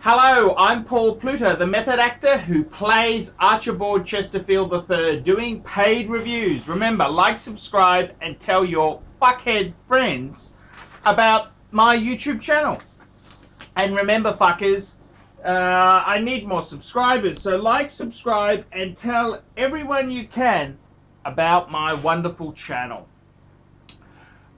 Hello, I'm Paul Pluta, the method actor who plays Archibald Chesterfield III, doing paid reviews. Remember, like, subscribe, and tell your fuckhead friends about my YouTube channel. And remember, fuckers, I need more subscribers. So like, subscribe, and tell everyone you can about my wonderful channel.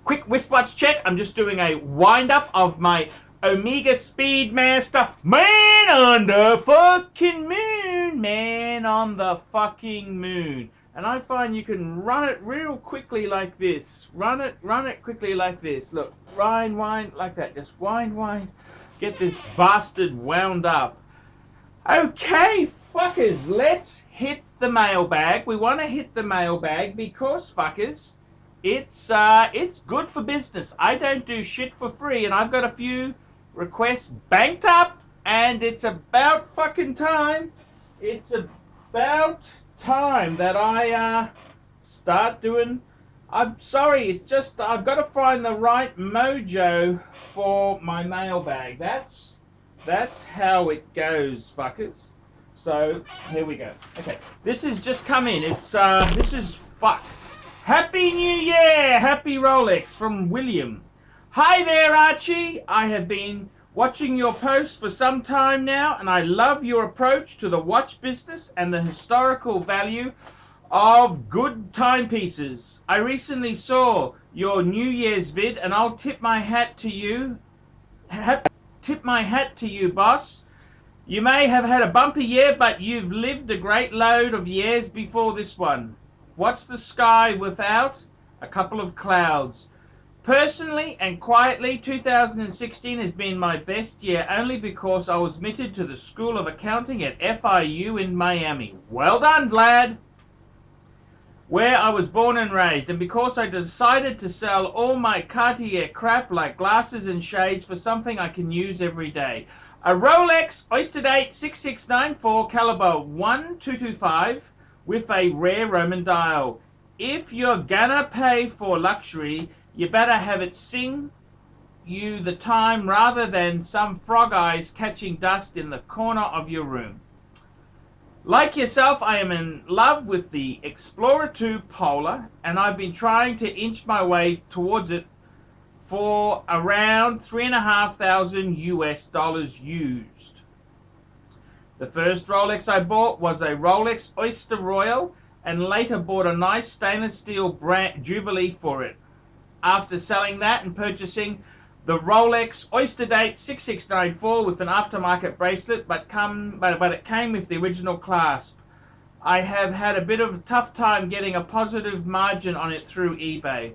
Quick wristwatch check. I'm just doing a wind-up of my Omega Speedmaster Man on the fucking moon. Man on the fucking moon. And I find you can run it real quickly like this. Run it quickly like this. Look, wind like that. Just wind. Get this bastard wound up. Okay, fuckers, let's hit the mailbag. We want to hit the mailbag because, fuckers, it's good for business. I don't do shit for free, and I've got a few requests banked up, and it's about fucking time. It's about time that I start doing. I'm sorry, it's just I've got to find the right mojo for my mailbag. That's how it goes, fuckers. So here we go. Okay, this has just come in. It's this is fuck. Happy New Year, happy Rolex from William. Hi there, Archie. I have been watching your posts for some time now, and I love your approach to the watch business and the historical value of good timepieces. I recently saw your New Year's vid, and I'll tip my hat to you. Tip my hat to you, boss. You may have had a bumpy year, but you've lived a great load of years before this one. What's the sky without a couple of clouds? Personally and quietly, 2016 has been my best year only because I was admitted to the School of Accounting at FIU in Miami. Well done, lad! Where I was born and raised, and because I decided to sell all my Cartier crap like glasses and shades for something I can use every day. A Rolex OysterDate 6694 caliber 1225 with a rare Roman dial. If you're gonna pay for luxury, you better have it sing you the time rather than some frog eyes catching dust in the corner of your room. Like yourself, I am in love with the Explorer 2 Polar, and I've been trying to inch my way towards it for around $3,500 US used. The first Rolex I bought was a Rolex Oyster Royal, and later bought a nice stainless steel brand Jubilee for it. After selling that and purchasing the Rolex OysterDate 6694 with an aftermarket bracelet, but it came with the original clasp. I have had a bit of a tough time getting a positive margin on it through eBay.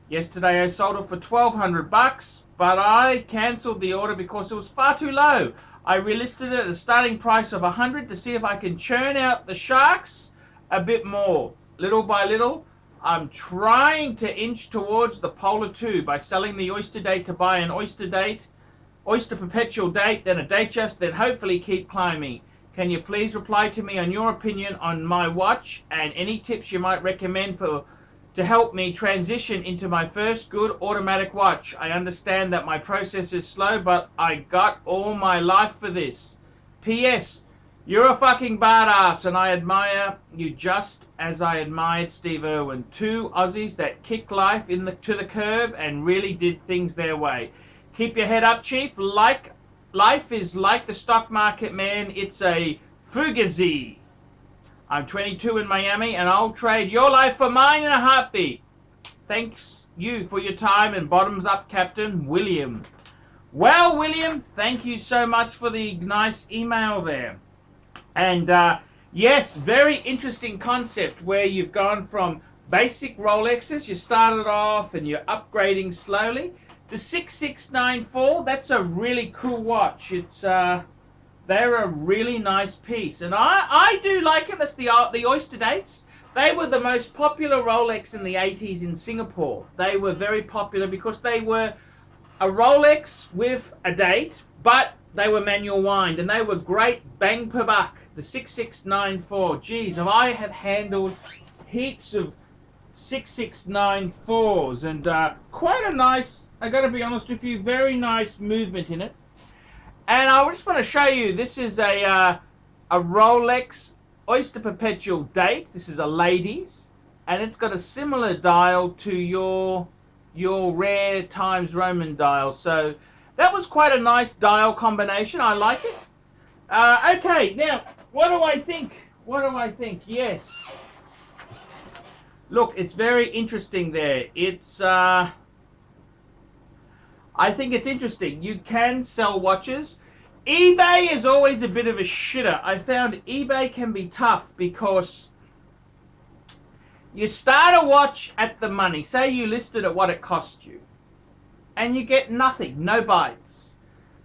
Yesterday I sold it for $1,200, but I cancelled the order because it was far too low. I relisted it at a starting price of $100 to see if I can churn out the sharks a bit more. Little by little, I'm trying to inch towards the Polar 2 by selling the OysterDate to buy an Oyster Perpetual Date, then a Datejust, then hopefully keep climbing. Can you please reply to me on your opinion on my watch and any tips you might recommend to help me transition into my first good automatic watch? I understand that my process is slow, but I got all my life for this. P.S. You're a fucking badass, and I admire you just as I admired Steve Irwin. Two Aussies that kicked life to the curb and really did things their way. Keep your head up, Chief. Life is like the stock market, man. It's a fugazi. I'm 22 in Miami, and I'll trade your life for mine in a heartbeat. Thanks you for your time, and bottoms up, Captain William. Well, William, thank you so much for the nice email there. And yes, very interesting concept where you've gone from basic Rolexes, you started off and you're upgrading slowly. The 6694, that's a really cool watch. It's they're a really nice piece, and I do like it. That's the OysterDates. They were the most popular Rolex in the 80s in Singapore. They were very popular because they were a Rolex with a date, but they were manual wind, and they were great bang per buck. The 6694, geez, I have handled heaps of 6694s, and quite a nice, I gotta be honest with you, very nice movement in it. And I just want to show you, this is a Rolex Oyster Perpetual Date. This is a ladies, and it's got a similar dial to your rare times Roman dial. So that was quite a nice dial combination. I like it. Okay, now what do I think? What do I think? Yes. Look, it's very interesting there. It's I think it's interesting. You can sell watches. eBay is always a bit of a shitter. I found eBay can be tough because you start a watch at the money. Say you listed at what it cost you, and you get nothing, no bites.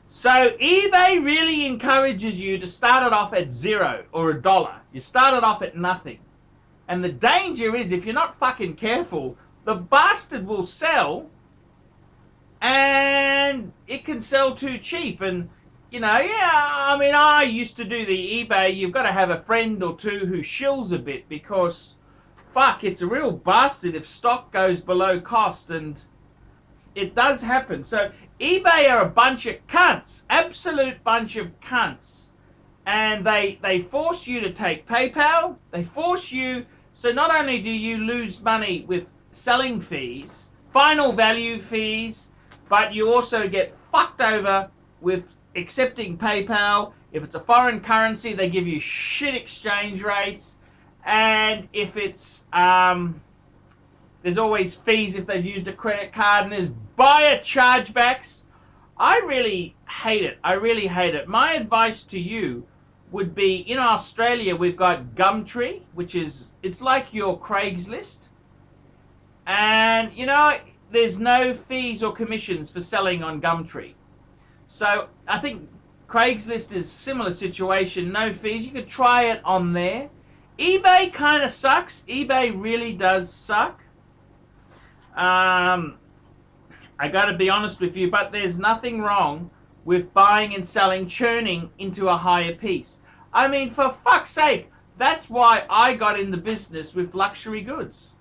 So eBay really encourages you to start it off at $0 or $1. You start it off at nothing. And the danger is, if you're not fucking careful, the bastard will sell, and it can sell too cheap. And, you know, yeah, I mean, I used to do the eBay. You've got to have a friend or two who shills a bit, because, fuck, it's a real bastard if stock goes below cost, and it does happen. So eBay are a bunch of cunts, absolute bunch of cunts. And they force you to take PayPal. They force you, so not only do you lose money with selling fees, final value fees, but you also get fucked over with accepting PayPal. If it's a foreign currency, they give you shit exchange rates. And if it's, there's always fees if they've used a credit card, and there's buyer chargebacks. I really hate it. I really hate it. My advice to you would be, in Australia, we've got Gumtree, which is, it's like your Craigslist. And, you know, there's no fees or commissions for selling on Gumtree. So I think Craigslist is a similar situation, no fees. You could try it on there. eBay kind of sucks. eBay really does suck. I got to be honest with you, but there's nothing wrong with buying and selling, churning into a higher piece. I mean, for fuck's sake, that's why I got in the business with luxury goods.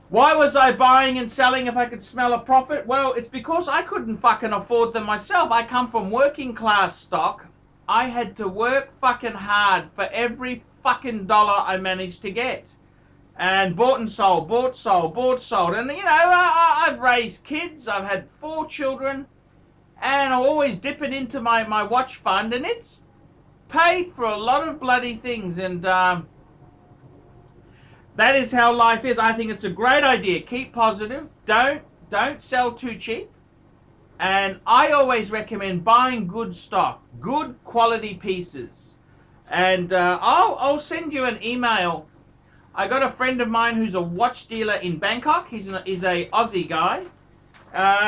Why was I buying and selling if I could smell a profit? Well, it's because I couldn't fucking afford them myself. I come from working class stock. I had to work fucking hard for every fucking dollar I managed to get. And bought and sold, bought, sold, bought, sold. And, you know, I've raised kids. I've had 4 children. And I always dip it into my watch fund. And it's paid for a lot of bloody things. And that is how life is. I think it's a great idea. Keep positive. Don't sell too cheap. And I always recommend buying good stock, good quality pieces. And I'll send you an email. I got a friend of mine who's a watch dealer in Bangkok. He's a Aussie guy.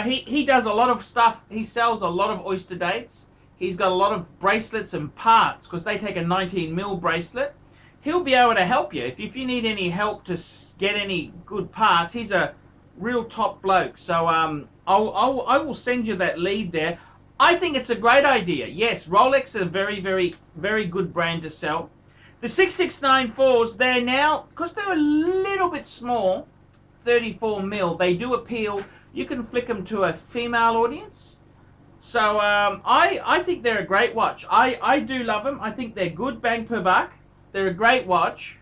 He does a lot of stuff. He sells a lot of OysterDates. He's got a lot of bracelets and parts, because they take a 19mm bracelet. He'll be able to help you. If you need any help to get any good parts, he's a real top bloke. So I will send you that lead there. I think it's a great idea. Yes, Rolex is a very, very, very good brand to sell. The 6694s, they're now, because they're a little bit small, 34mm, they do appeal. You can flick them to a female audience. So I think they're a great watch. I do love them. I think they're good bang per buck. They're a great watch.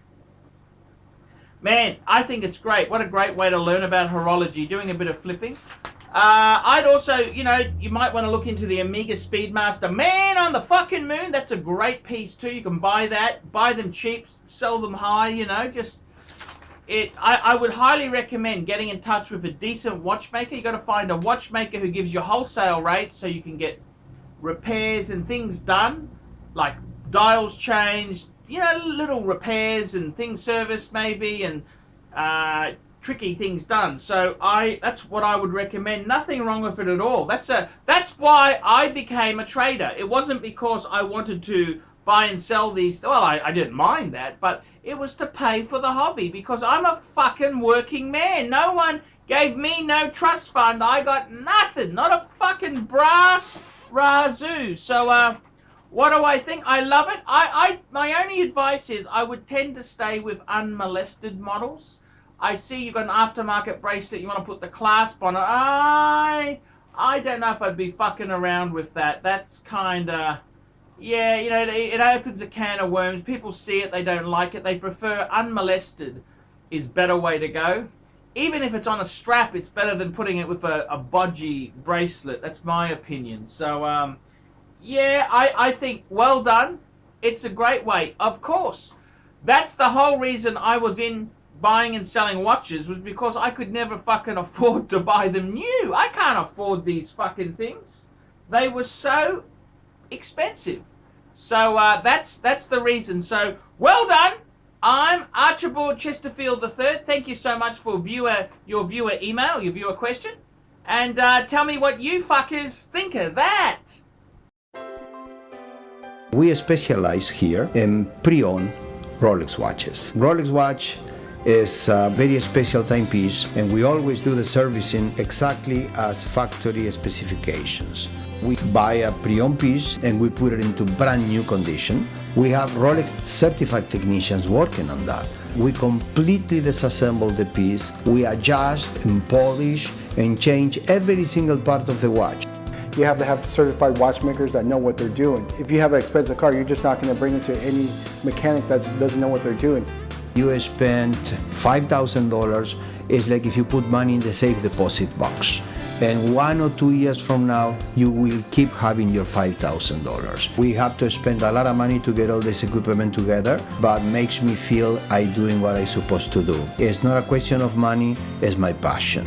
Man, I think it's great. What a great way to learn about horology, doing a bit of flipping. I'd also, you know, you might want to look into the Omega Speedmaster Man on the fucking Moon. That's a great piece too. You can buy that, buy them cheap, sell them high, you know, just it. I would highly recommend getting in touch with a decent watchmaker. You got to find a watchmaker who gives you wholesale rates so you can get repairs and things done, like dials changed, you know, little repairs and things serviced maybe, and tricky things done. So that's what I would recommend. Nothing wrong with it at all. That's why I became a trader. It wasn't because I wanted to buy and sell these. Well, I didn't mind that, but it was to pay for the hobby, because I'm a fucking working man. No one gave me no trust fund. I got nothing, not a fucking brass razoo. So what do I think? I love it. My only advice is I would tend to stay with unmolested models. I see you've got an aftermarket bracelet, you want to put the clasp on it. I I don't know if I'd be fucking around with that. That's kind of, yeah, you know, it opens a can of worms. People see it, they don't like it. They prefer unmolested is better way to go. Even if it's on a strap, it's better than putting it with a bodgy bracelet. That's my opinion. So, yeah, I think well done. It's a great way. Of course, that's the whole reason I was in buying and selling watches, was because I could never fucking afford to buy them new. I can't afford these fucking things. They were so expensive. So that's the reason. So well done. I'm Archibald Chesterfield III. Thank you so much for your viewer email, your viewer question. And tell me what you fuckers think of that. We specialize here in pre-owned Rolex watches. Rolex watch is a very special timepiece, and we always do the servicing exactly as factory specifications. We buy a pre-owned piece and we put it into brand new condition. We have Rolex certified technicians working on that. We completely disassemble the piece. We adjust and polish and change every single part of the watch. You have to have certified watchmakers that know what they're doing. If you have an expensive car, you're just not going to bring it to any mechanic that doesn't know what they're doing. You spend $5,000, it's like if you put money in the safe deposit box. And 1 or 2 years from now, you will keep having your $5,000. We have to spend a lot of money to get all this equipment together, but makes me feel I'm doing what I'm supposed to do. It's not a question of money, it's my passion.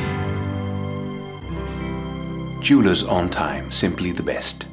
Jewelers on time, simply the best.